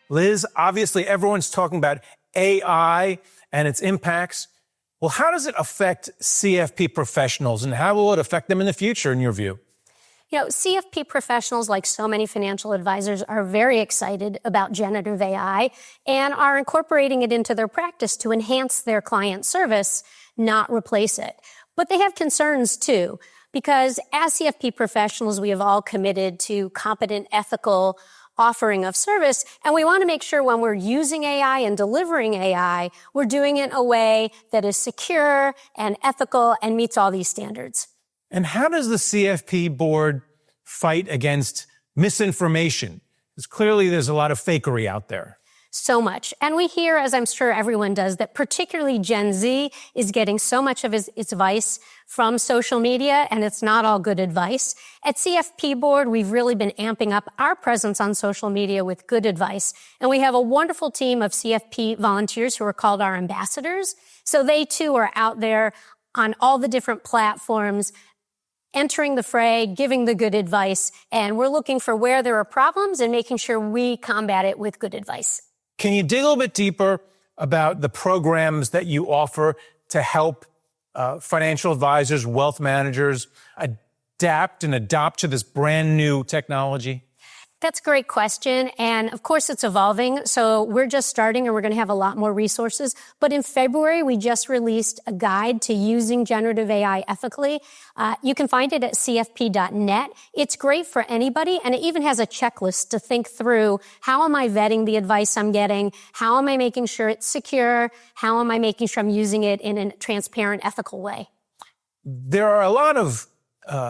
Liz, obviously everyone's talking about AI and its impacts. Well, how does it affect CFP professionals, and how will it affect them in the future, in your view? CFP professionals, like so many financial advisors, are very excited about generative AI and are incorporating it into their practice to enhance their client service, not replace it. But they have concerns too, because as CFP professionals, we have all committed to competent, ethical offering of service, and we want to make sure when we're using AI and delivering AI, we're doing it in a way that is secure and ethical and meets all these standards. And how does the CFP board fight against misinformation? Because clearly there's a lot of fakery out there. So much. And we hear, as I'm sure everyone does, that particularly Gen Z is getting so much of its advice from social media, and it's not all good advice. At CFP Board, we've really been amping up our presence on social media with good advice. And we have a wonderful team of CFP volunteers who are called our ambassadors. So they too are out there on all the different platforms, entering the fray, giving the good advice, and we're looking for where there are problems and making sure we combat it with good advice. Can you dig a little bit deeper about the programs that you offer to help financial advisors, wealth managers adapt and adopt to this brand new technology? That's a great question. And of course, it's evolving. So we're just starting and we're going to have a lot more resources. But in February, we just released a guide to using generative AI ethically. You can find it at cfp.net. It's great for anybody. And it even has a checklist to think through, how am I vetting the advice I'm getting? How am I making sure it's secure? How am I making sure I'm using it in a transparent, ethical way? There are a lot of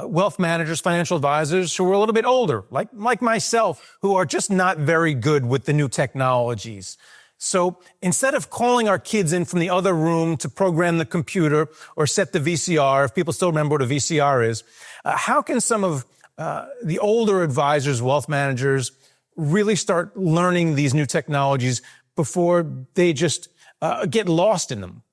wealth managers, financial advisors who are a little bit older, like myself, who are just not very good with the new technologies. So instead of calling our kids in from the other room to program the computer or set the VCR, if people still remember what a VCR is, how can some of the older advisors, wealth managers, really start learning these new technologies before they just get lost in them?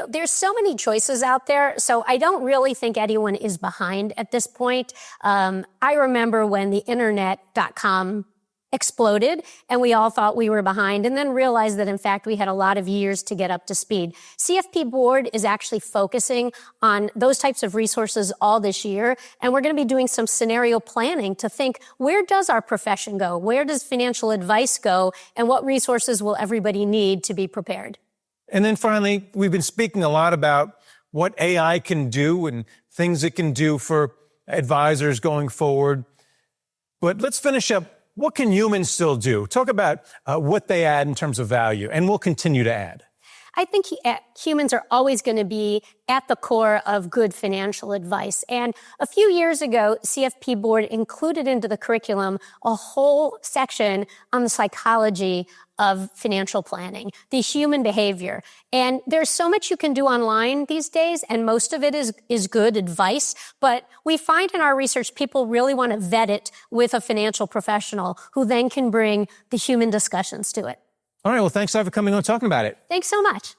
There's so many choices out there, so I don't really think anyone is behind at this point. I remember when the internet.com exploded and we all thought we were behind, and then realized that in fact we had a lot of years to get up to speed. CFP Board is actually focusing on those types of resources all this year, and we're going to be doing some scenario planning to think, where does our profession go? Where does financial advice go? And what resources will everybody need to be prepared? And then finally, we've been speaking a lot about what AI can do and things it can do for advisors going forward. But let's finish up. What can humans still do? Talk about what they add in terms of value, and we'll continue to add. I think humans are always going to be at the core of good financial advice. And a few years ago, CFP Board included into the curriculum a whole section on the psychology of financial planning, the human behavior. And there's so much you can do online these days, and most of it is good advice. But we find in our research, people really want to vet it with a financial professional who then can bring the human discussions to it. All right. Well, thanks for coming on and talking about it. Thanks so much.